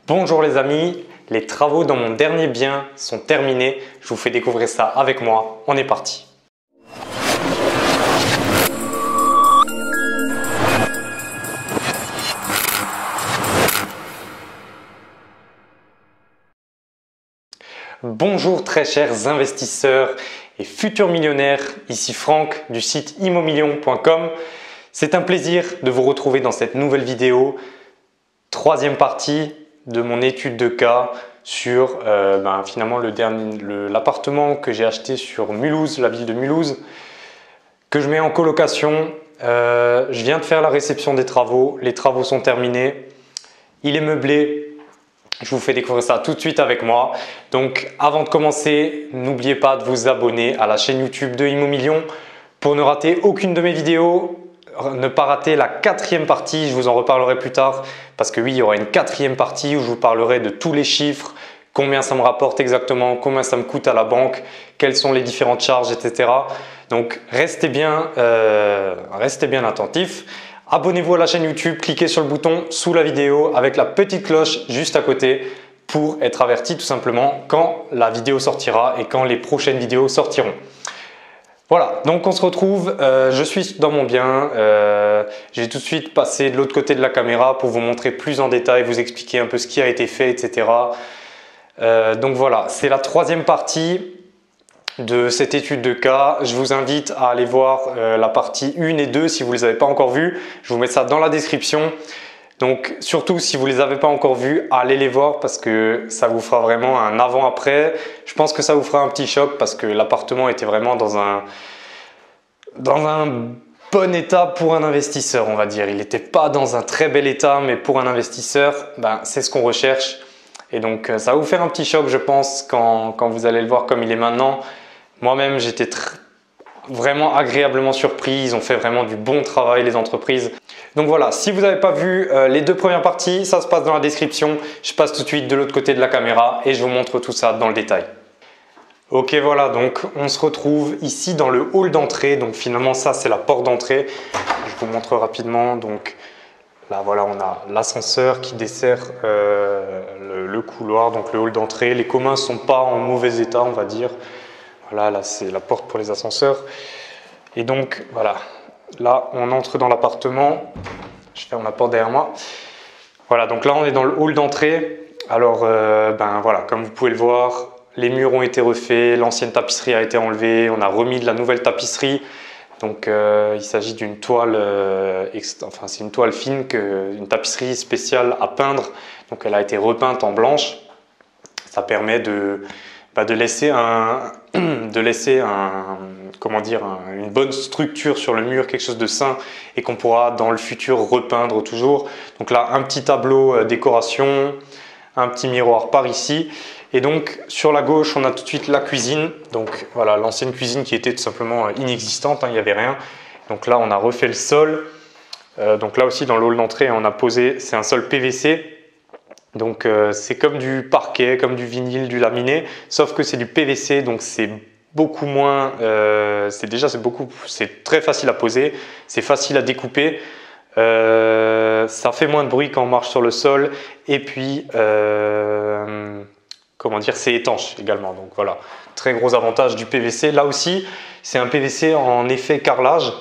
Bonjour les amis, les travaux dans mon dernier bien sont terminés. Je vous fais découvrir ça avec moi. On est parti. Bonjour très chers investisseurs et futurs millionnaires, ici Franck du site immomillion.com. C'est un plaisir de vous retrouver dans cette nouvelle vidéo, troisième partie de mon étude de cas sur finalement l'appartement que j'ai acheté sur Mulhouse, la ville de Mulhouse, que je mets en colocation. Je viens de faire la réception des travaux, les travaux sont terminés, il est meublé. Je vous fais découvrir ça tout de suite avec moi. Donc avant de commencer, n'oubliez pas de vous abonner à la chaîne YouTube de Immomillion pour ne rater aucune de mes vidéos. Ne pas rater la quatrième partie, je vous en reparlerai plus tard parce que oui, il y aura une quatrième partie où je vous parlerai de tous les chiffres, combien ça me rapporte exactement, combien ça me coûte à la banque, quelles sont les différentes charges, etc. Donc restez bien attentifs. Abonnez-vous à la chaîne YouTube, cliquez sur le bouton sous la vidéo avec la petite cloche juste à côté pour être averti tout simplement quand la vidéo sortira et quand les prochaines vidéos sortiront. Voilà, donc on se retrouve, je suis dans mon bien, j'ai tout de suite passé de l'autre côté de la caméra pour vous montrer plus en détail, vous expliquer un peu ce qui a été fait, etc. Donc voilà, c'est la troisième partie de cette étude de cas. Je vous invite à aller voir la partie 1 et 2 si vous ne les avez pas encore vues. Je vous mets ça dans la description. Donc surtout si vous ne les avez pas encore vues, allez les voir parce que ça vous fera vraiment un avant-après. Je pense que ça vous fera un petit choc parce que l'appartement était vraiment dans un bon état pour un investisseur, on va dire. Il n'était pas dans un très bel état, mais pour un investisseur, c'est ce qu'on recherche. Et donc ça va vous faire un petit choc, je pense, quand vous allez le voir comme il est maintenant. Moi-même, j'étais vraiment agréablement surpris. Ils ont fait vraiment du bon travail, les entreprises. Donc voilà, si vous n'avez pas vu les deux premières parties, ça se passe dans la description. Je passe tout de suite de l'autre côté de la caméra et je vous montre tout ça dans le détail. Ok, voilà, donc on se retrouve ici dans le hall d'entrée. Donc finalement, ça, c'est la porte d'entrée. Je vous montre rapidement. Donc là, voilà, on a l'ascenseur qui dessert le couloir, donc le hall d'entrée. Les communs ne sont pas en mauvais état, on va dire. Voilà, là c'est la porte pour les ascenseurs. Et donc voilà, là on entre dans l'appartement. Je ferme la porte derrière moi. Voilà, donc là on est dans le hall d'entrée. Alors voilà, comme vous pouvez le voir, les murs ont été refaits, l'ancienne tapisserie a été enlevée, on a remis de la nouvelle tapisserie. Donc il s'agit d'une toile, c'est une toile fine, une tapisserie spéciale à peindre. Donc elle a été repeinte en blanche. Ça permet de laisser une bonne structure sur le mur, quelque chose de sain et qu'on pourra dans le futur repeindre toujours. Donc là, un petit tableau décoration, un petit miroir par ici. Et donc sur la gauche, on a tout de suite la cuisine. Donc voilà, l'ancienne cuisine qui était tout simplement inexistante, il n'y avait rien. Donc là, on a refait le sol. Donc là aussi, dans le hall d'entrée, on a posé, c'est un sol PVC. Donc c'est comme du parquet, comme du vinyle, du laminé, sauf que c'est du PVC, donc c'est beaucoup moins, c'est très facile à poser, c'est facile à découper, ça fait moins de bruit quand on marche sur le sol, et puis c'est étanche également. Donc voilà, très gros avantage du PVC. Là aussi, c'est un PVC en effet carrelage,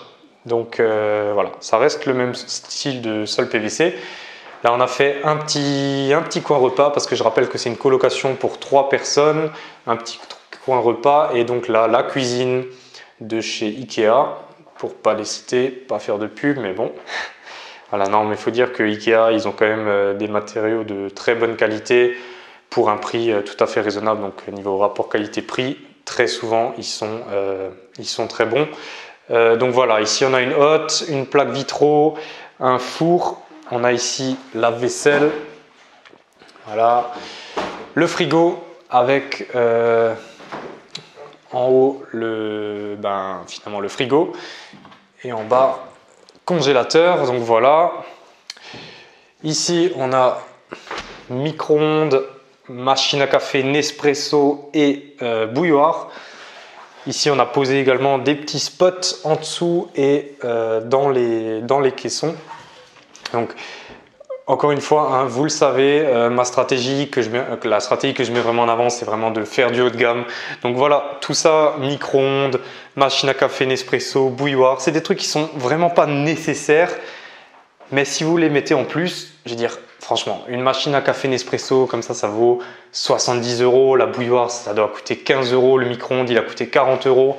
donc voilà, ça reste le même style de sol PVC. Là, on a fait un petit coin repas parce que je rappelle que c'est une colocation pour 3 personnes, un petit coin repas et donc là, la cuisine de chez Ikea, pour pas les citer, pas faire de pub, mais bon. Voilà, non, mais il faut dire que Ikea, ils ont quand même des matériaux de très bonne qualité pour un prix tout à fait raisonnable. Donc niveau rapport qualité-prix, très souvent, ils sont très bons. Donc voilà, ici on a une hotte, une plaque vitraux, un four. On a ici lave-vaisselle, voilà, le frigo avec en haut finalement le frigo et en bas congélateur. Donc voilà, ici on a micro-ondes, machine à café Nespresso et bouilloire. Ici on a posé également des petits spots en dessous et dans les caissons. Donc encore une fois, hein, vous le savez, la stratégie que je mets vraiment en avant, c'est vraiment de faire du haut de gamme. Donc voilà, tout ça, micro-ondes, machine à café Nespresso, bouilloire, c'est des trucs qui sont vraiment pas nécessaires. Mais si vous les mettez en plus, je veux dire, franchement, une machine à café Nespresso, comme ça vaut 70 €. La bouilloire, ça doit coûter 15 €. Le micro-ondes, il a coûté 40 €.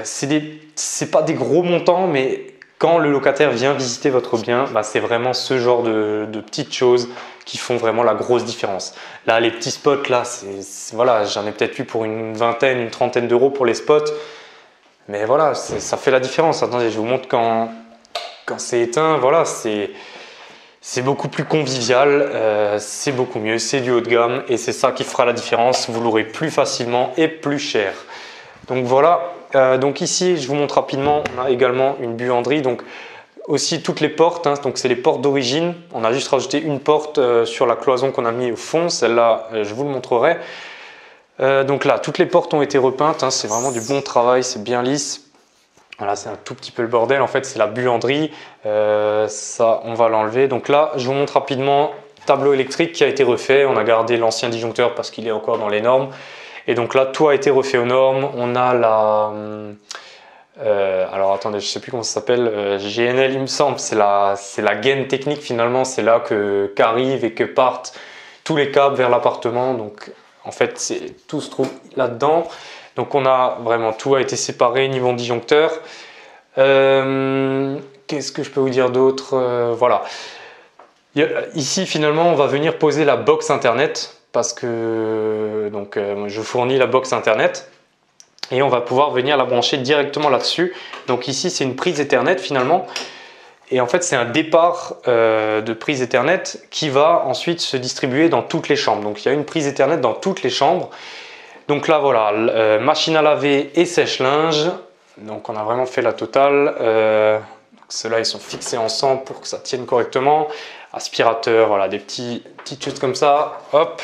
C'est pas des gros montants, mais quand le locataire vient visiter votre bien, bah, c'est vraiment ce genre de petites choses qui font vraiment la grosse différence. Là, les petits spots, là, voilà, j'en ai peut-être eu pour une vingtaine, une trentaine d'euros pour les spots. Mais voilà, ça fait la différence. Attendez, je vous montre quand c'est éteint. Voilà, c'est beaucoup plus convivial, c'est beaucoup mieux, c'est du haut de gamme et c'est ça qui fera la différence. Vous l'aurez plus facilement et plus cher. Donc voilà, donc ici je vous montre rapidement, on a également une buanderie. Donc aussi toutes les portes, hein, donc c'est les portes d'origine. On a juste rajouté une porte sur la cloison qu'on a mis au fond. Celle-là, je vous le montrerai. Donc là, toutes les portes ont été repeintes, hein, c'est vraiment du bon travail, c'est bien lisse. Voilà, c'est un tout petit peu le bordel, en fait c'est la buanderie, ça on va l'enlever. Donc là je vous montre rapidement le tableau électrique qui a été refait, on a gardé l'ancien disjoncteur parce qu'il est encore dans les normes. Et donc là tout a été refait aux normes, on a la... alors attendez, je ne sais plus comment ça s'appelle, GNL il me semble, c'est la gaine technique finalement, c'est là qu'arrivent et que partent tous les câbles vers l'appartement. Donc en fait tout se trouve là-dedans. Donc on a vraiment tout a été séparé niveau disjoncteur. Qu'est-ce que je peux vous dire d'autre? Voilà. Ici finalement on va venir poser la box internet parce que donc, je fournis la box internet et on va pouvoir venir la brancher directement là-dessus. Donc ici c'est une prise Ethernet finalement. Et en fait c'est un départ de prise Ethernet qui va ensuite se distribuer dans toutes les chambres. Donc il y a une prise Ethernet dans toutes les chambres. Donc là voilà, machine à laver et sèche-linge, donc on a vraiment fait la totale. Ceux-là ils sont fixés ensemble pour que ça tienne correctement. Aspirateur, voilà, des petites choses comme ça. Hop,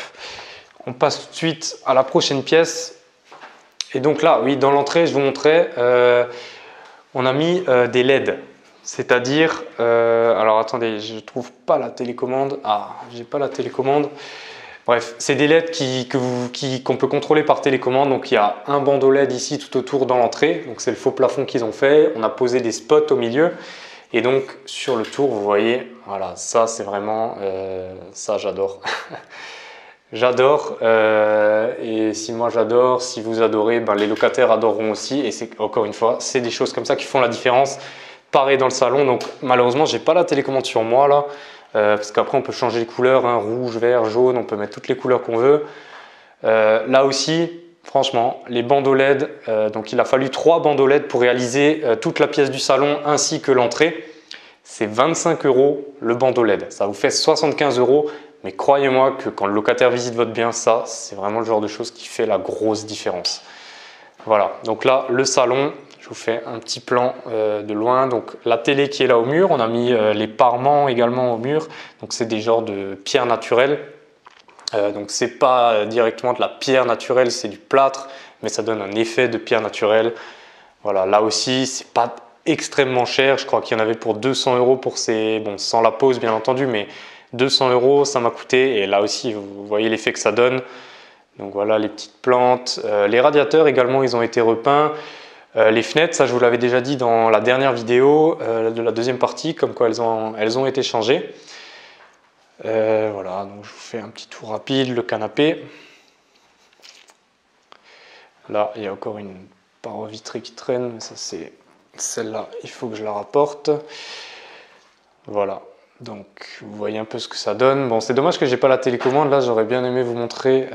on passe tout de suite à la prochaine pièce. Et donc là, oui, dans l'entrée, je vous montrais, on a mis des LED. C'est-à-dire, alors attendez, je ne trouve pas la télécommande. Ah, j'ai pas la télécommande. Bref, c'est des LED qu'on peut contrôler par télécommande. Donc il y a un bandeau LED ici tout autour dans l'entrée. Donc c'est le faux plafond qu'ils ont fait. On a posé des spots au milieu. Et donc sur le tour, vous voyez, voilà, ça c'est vraiment, ça j'adore. J'adore. Et si moi j'adore, si vous adorez, ben, les locataires adoreront aussi. Et c'est encore une fois, c'est des choses comme ça qui font la différence. Pareil dans le salon. Donc malheureusement, j'ai pas la télécommande sur moi là. Parce qu'après on peut changer les couleurs, hein, rouge, vert, jaune, on peut mettre toutes les couleurs qu'on veut. Là aussi, franchement, les bandeaux LED, donc il a fallu 3 bandeaux LED pour réaliser toute la pièce du salon ainsi que l'entrée. C'est 25 € le bandeau LED, ça vous fait 75 €, mais croyez-moi que quand le locataire visite votre bien, ça c'est vraiment le genre de choses qui fait la grosse différence. Voilà, donc là le salon, je vous fais un petit plan de loin. Donc la télé qui est là au mur, on a mis les parements également au mur. Donc c'est des genres de pierres naturelles. Donc c'est pas directement de la pierre naturelle, c'est du plâtre, mais ça donne un effet de pierre naturelle. Voilà, là aussi c'est pas extrêmement cher. Je crois qu'il y en avait pour 200 € pour ces, bon sans la pose bien entendu, mais 200 € ça m'a coûté. Et là aussi vous voyez l'effet que ça donne. Donc voilà les petites plantes. Les radiateurs également ils ont été repeints. Les fenêtres, ça je vous l'avais déjà dit dans la dernière vidéo de la deuxième partie, comme quoi elles ont été changées. Voilà, donc je vous fais un petit tour rapide, le canapé. Là, il y a encore une paroi vitrée qui traîne, mais ça c'est celle-là, il faut que je la rapporte. Voilà, donc vous voyez un peu ce que ça donne. Bon, c'est dommage que j'ai pas la télécommande, là j'aurais bien aimé vous montrer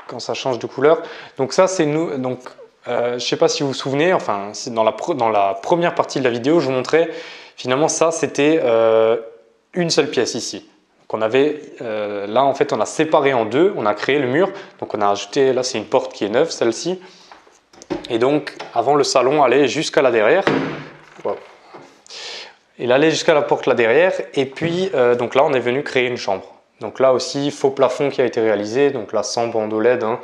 quand ça change de couleur. Donc ça c'est nous, donc je ne sais pas si vous vous souvenez, enfin dans la première partie de la vidéo, je vous montrais finalement ça c'était une seule pièce ici. Donc on avait, là en fait on a séparé en deux, on a créé le mur, donc on a ajouté, là c'est une porte qui est neuve celle-ci. Et donc avant le salon allait jusqu'à là derrière. Wow. Il allait jusqu'à la porte là derrière et puis donc là on est venu créer une chambre. Donc là aussi faux plafond qui a été réalisé, donc là sans bandeau LED. Hein.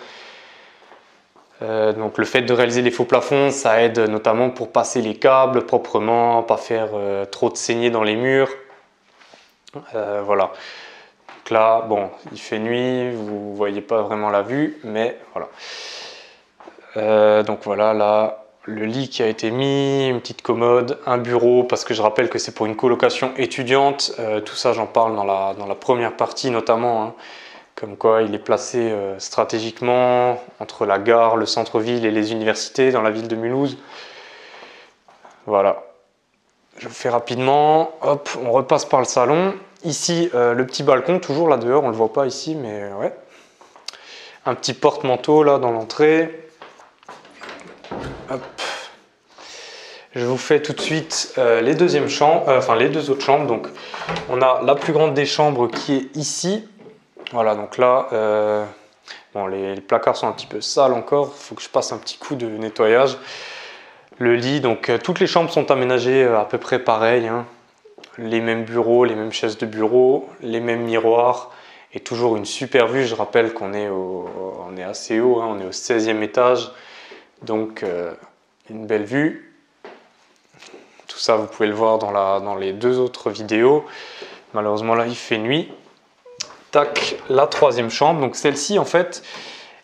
Donc le fait de réaliser les faux plafonds, ça aide notamment pour passer les câbles proprement, pas faire trop de saignées dans les murs. Voilà. Donc là, bon, il fait nuit, vous voyez pas vraiment la vue, mais voilà. Donc voilà, là, le lit qui a été mis, une petite commode, un bureau, parce que je rappelle que c'est pour une colocation étudiante. Tout ça, j'en parle dans la première partie notamment, hein. Comme quoi il est placé stratégiquement entre la gare, le centre-ville et les universités dans la ville de Mulhouse. Voilà. Je fais rapidement, hop, on repasse par le salon. Ici, le petit balcon, toujours là dehors, on ne le voit pas ici, mais ouais. Un petit porte-manteau là dans l'entrée. Hop. Je vous fais tout de suite les deuxièmes chambres, enfin les deux autres chambres. Donc, on a la plus grande des chambres qui est ici. Voilà, donc là, bon, les placards sont un petit peu sales encore. Il faut que je passe un petit coup de nettoyage. Le lit, donc toutes les chambres sont aménagées à peu près pareil, hein. Les mêmes bureaux, les mêmes chaises de bureau, les mêmes miroirs et toujours une super vue. Je rappelle qu'on est, on est assez haut, hein, on est au 16e étage, donc une belle vue. Tout ça, vous pouvez le voir dans les deux autres vidéos. Malheureusement, là, il fait nuit. Tac, la troisième chambre. Donc celle-ci, en fait,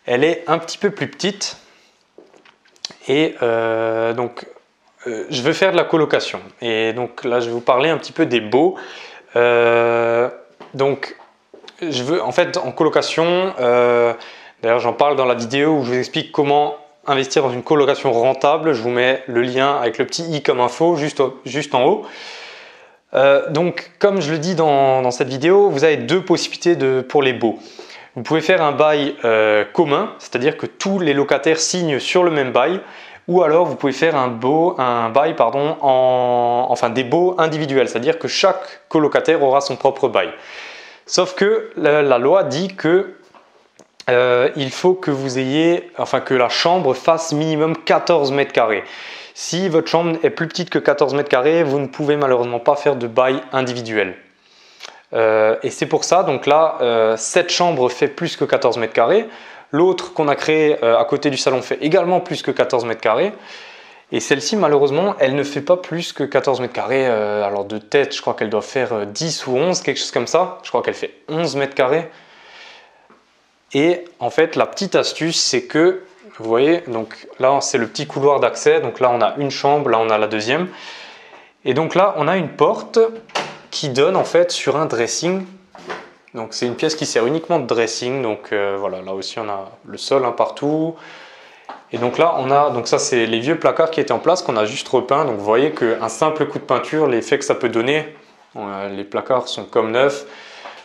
elle est un petit peu plus petite. Et donc, je vais faire de la colocation. Et donc là, je vais vous parler un petit peu des baux. Donc, je veux, en fait, en colocation, d'ailleurs, j'en parle dans la vidéo où je vous explique comment investir dans une colocation rentable. Je vous mets le lien avec le petit i comme info juste en haut. Donc, comme je le dis dans cette vidéo, vous avez deux possibilités pour les baux. Vous pouvez faire un bail commun, c'est-à-dire que tous les locataires signent sur le même bail, ou alors vous pouvez faire un bail enfin des baux individuels, c'est-à-dire que chaque colocataire aura son propre bail. Sauf que la loi dit que il faut que vous ayez, enfin que la chambre fasse minimum 14 mètres carrés. Si votre chambre est plus petite que 14 mètres carrés, vous ne pouvez malheureusement pas faire de bail individuel. Et c'est pour ça, donc là, cette chambre fait plus que 14 mètres carrés. L'autre qu'on a créée à côté du salon fait également plus que 14 mètres carrés. Et celle-ci, malheureusement, elle ne fait pas plus que 14 mètres carrés. Alors de tête, je crois qu'elle doit faire 10 ou 11, quelque chose comme ça. Je crois qu'elle fait 11 mètres carrés. Et en fait, la petite astuce, c'est que, vous voyez, donc là, c'est le petit couloir d'accès. Donc là, on a une chambre, là, on a la deuxième. Et donc là, on a une porte qui donne en fait sur un dressing. Donc c'est une pièce qui sert uniquement de dressing. Donc voilà, là aussi, on a le sol partout. Et donc là, on a, donc ça c'est les vieux placards qui étaient en place qu'on a juste repeint. Donc vous voyez qu'un simple coup de peinture, l'effet que ça peut donner, les placards sont comme neufs.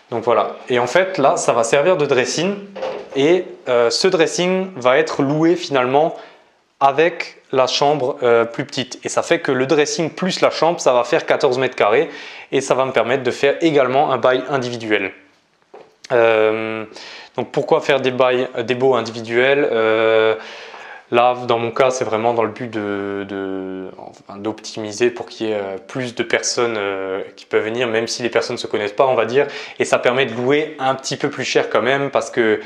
Donc voilà. Et en fait là, ça va servir de dressing. Et ce dressing va être loué finalement avec la chambre plus petite. Et ça fait que le dressing plus la chambre, ça va faire 14 mètres carrés. Et ça va me permettre de faire également un bail individuel. Donc pourquoi faire des baux individuels? Là, dans mon cas, c'est vraiment dans le but d'optimiser pour qu'il y ait plus de personnes qui peuvent venir, même si les personnes ne se connaissent pas, on va dire. Et ça permet de louer un petit peu plus cher quand même, parce que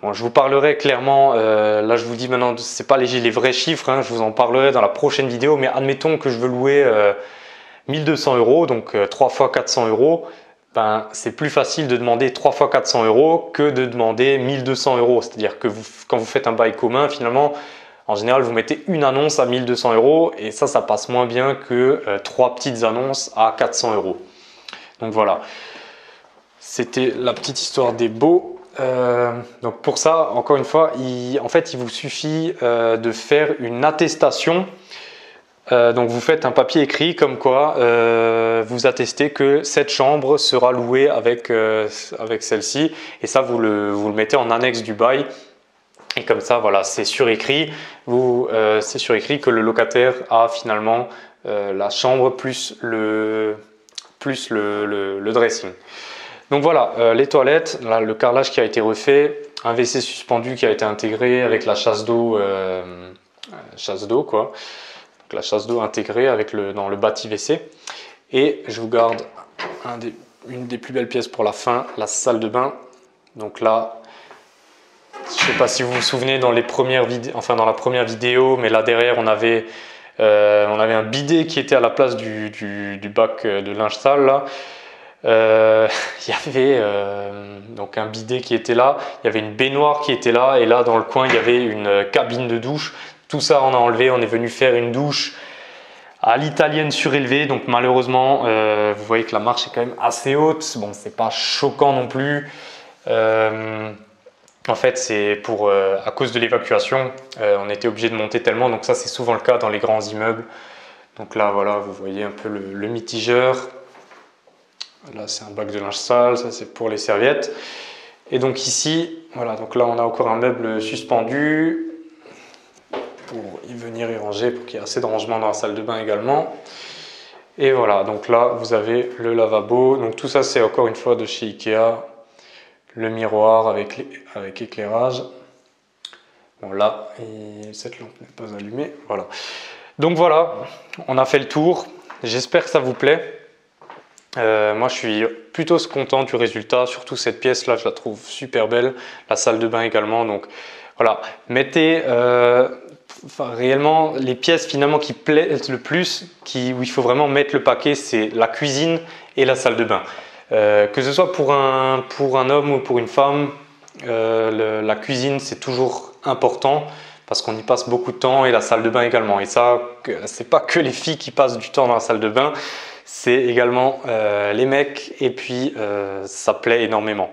bon, je vous parlerai clairement, là je vous dis maintenant, ce n'est pas les vrais chiffres, hein, je vous en parlerai dans la prochaine vidéo, mais admettons que je veux louer 1200 €, donc 3 fois 400 €. Ben, c'est plus facile de demander 3 fois 400 € que de demander 1200 €. C'est-à-dire que quand vous faites un bail commun, finalement, en général, vous mettez une annonce à 1200 € et ça passe moins bien que 3 petites annonces à 400 €. Donc voilà, c'était la petite histoire des baux. Donc pour ça, encore une fois, en fait, il vous suffit de faire une attestation. Donc vous faites un papier écrit comme quoi vous attestez que cette chambre sera louée avec celle-ci, et ça vous le mettez en annexe du bail, et comme ça voilà, c'est surécrit, c'est surécrit que le locataire a finalement la chambre plus le dressing. Donc voilà, les toilettes, là, le carrelage qui a été refait, un WC suspendu qui a été intégré avec la chasse d'eau quoi. La chasse d'eau intégrée dans le bâti WC. Et je vous garde une des plus belles pièces pour la fin, la salle de bain. Donc là, je ne sais pas si vous vous souvenez dans la première vidéo, mais là derrière on avait un bidet qui était à la place du bac de linge sale là. Il y avait donc un bidet qui était là, il y avait une baignoire qui était là et là dans le coin il y avait une cabine de douche. Tout ça on a enlevé, on est venu faire une douche à l'italienne surélevée. Donc malheureusement vous voyez que la marche est quand même assez haute. Bon, c'est pas choquant non plus. En fait c'est pour à cause de l'évacuation on était obligé de monter tellement, donc ça c'est souvent le cas dans les grands immeubles. Donc là voilà, vous voyez un peu le mitigeur. Là c'est un bac de linge sale, ça c'est pour les serviettes. Et donc ici, voilà, donc là on a encore un meuble suspendu pour y venir y ranger, pour qu'il y ait assez de rangement dans la salle de bain également. Et voilà, donc là vous avez le lavabo. Donc tout ça c'est encore une fois de chez Ikea. Le miroir avec éclairage. Bon là, cette lampe n'est pas allumée. Voilà. Donc voilà, on a fait le tour. J'espère que ça vous plaît. Moi je suis plutôt content du résultat, surtout cette pièce là je la trouve super belle, la salle de bain également. Donc voilà, mettez réellement les pièces finalement qui plaisent le plus, où il faut vraiment mettre le paquet, c'est la cuisine et la salle de bain. Que ce soit pour un homme ou pour une femme, la cuisine c'est toujours important parce qu'on y passe beaucoup de temps, et la salle de bain également. Et ça, c'est pas que les filles qui passent du temps dans la salle de bain, c'est également les mecs, et puis ça plaît énormément.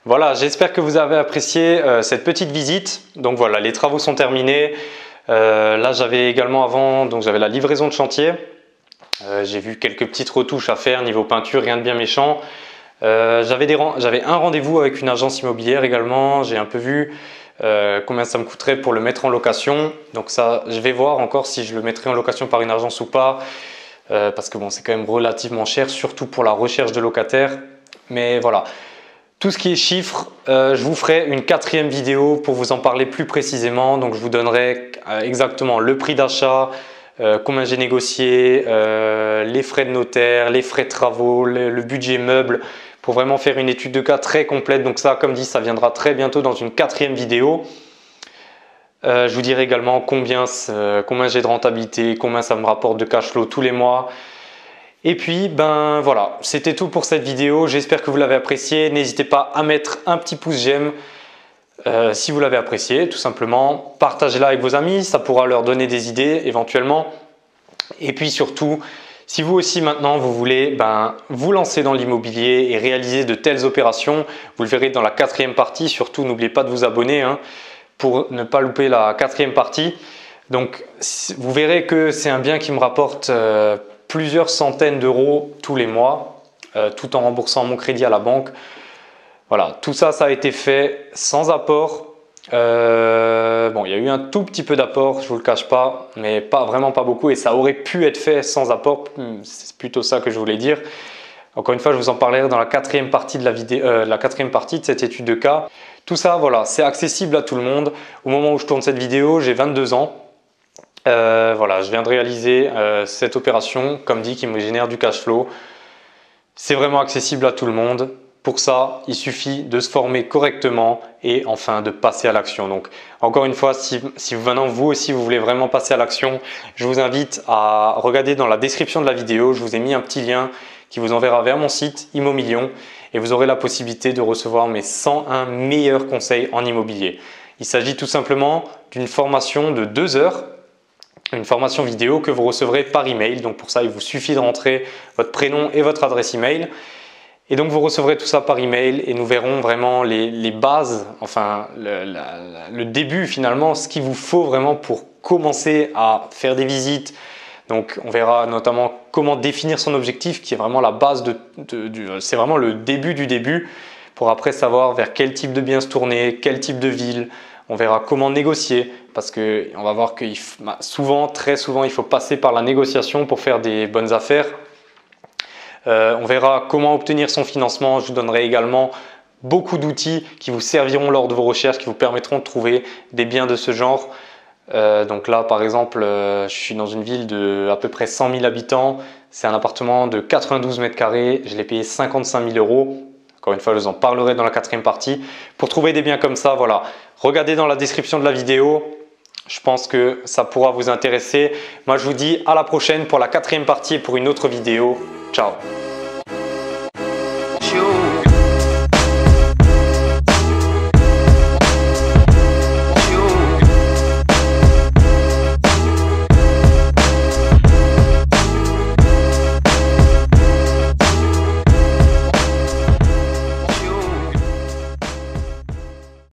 Voilà, j'espère que vous avez apprécié cette petite visite. Donc voilà, les travaux sont terminés. Là j'avais également avant, donc j'avais la livraison de chantier. J'ai vu quelques petites retouches à faire niveau peinture, rien de bien méchant. J'avais un rendez-vous avec une agence immobilière également. J'ai un peu vu combien ça me coûterait pour le mettre en location. Donc ça, je vais voir encore si je le mettrai en location par une agence ou pas. Parce que bon, c'est quand même relativement cher, surtout pour la recherche de locataires. Mais voilà, tout ce qui est chiffres, je vous ferai une 4e vidéo pour vous en parler plus précisément. Donc je vous donnerai exactement le prix d'achat, combien j'ai négocié, les frais de notaire, les frais de travaux, le budget meuble, pour vraiment faire une étude de cas très complète. Donc ça, comme dit, ça viendra très bientôt dans une 4e vidéo. Je vous dirai également combien j'ai de rentabilité, combien ça me rapporte de cash flow tous les mois. Et puis ben voilà, c'était tout pour cette vidéo. J'espère que vous l'avez apprécié. N'hésitez pas à mettre un petit pouce j'aime si vous l'avez apprécié, tout simplement. Partagez-la avec vos amis, ça pourra leur donner des idées éventuellement. Et puis surtout, si vous aussi maintenant vous voulez vous lancer dans l'immobilier et réaliser de telles opérations, vous le verrez dans la 4e partie. Surtout n'oubliez pas de vous abonner pour ne pas louper la 4e partie. Donc vous verrez que c'est un bien qui me rapporte plusieurs centaines d'euros tous les mois, tout en remboursant mon crédit à la banque. Voilà, tout ça, ça a été fait sans apport. Bon, il y a eu un tout petit peu d'apport, je ne vous le cache pas, mais vraiment pas beaucoup, et ça aurait pu être fait sans apport. C'est plutôt ça que je voulais dire. Encore une fois, je vous en parlerai dans la 4e partie de la vidéo, la 4e partie de cette étude de cas. Tout ça, voilà, c'est accessible à tout le monde. Au moment où je tourne cette vidéo, j'ai 22 ans. Voilà, je viens de réaliser cette opération, comme dit, qui me génère du cash flow. C'est vraiment accessible à tout le monde. Pour ça, il suffit de se former correctement et enfin de passer à l'action. Donc, encore une fois, si maintenant vous aussi vous voulez vraiment passer à l'action, je vous invite à regarder dans la description de la vidéo. Je vous ai mis un petit lien qui vous enverra vers mon site Immomillion et vous aurez la possibilité de recevoir mes 101 meilleurs conseils en immobilier. Il s'agit tout simplement d'une formation de 2 heures, une formation vidéo que vous recevrez par email. Donc pour ça, il vous suffit de rentrer votre prénom et votre adresse email. Et donc vous recevrez tout ça par email et nous verrons vraiment les bases, enfin le début finalement, ce qu'il vous faut vraiment pour commencer à faire des visites. Donc on verra notamment comment définir son objectif, qui est vraiment la base c'est vraiment le début du début, pour après savoir vers quel type de bien se tourner, quel type de ville. On verra comment négocier, parce qu'on va voir que très souvent, il faut passer par la négociation pour faire des bonnes affaires. On verra comment obtenir son financement. Je vous donnerai également beaucoup d'outils qui vous serviront lors de vos recherches, qui vous permettront de trouver des biens de ce genre. Donc là, par exemple, je suis dans une ville de à peu près 100 000 habitants. C'est un appartement de 92 mètres carrés. Je l'ai payé 55 000 euros. Encore une fois, je vous en parlerai dans la 4e partie. Pour trouver des biens comme ça, voilà, regardez dans la description de la vidéo. Je pense que ça pourra vous intéresser. Moi, je vous dis à la prochaine pour la 4e partie et pour une autre vidéo. Ciao!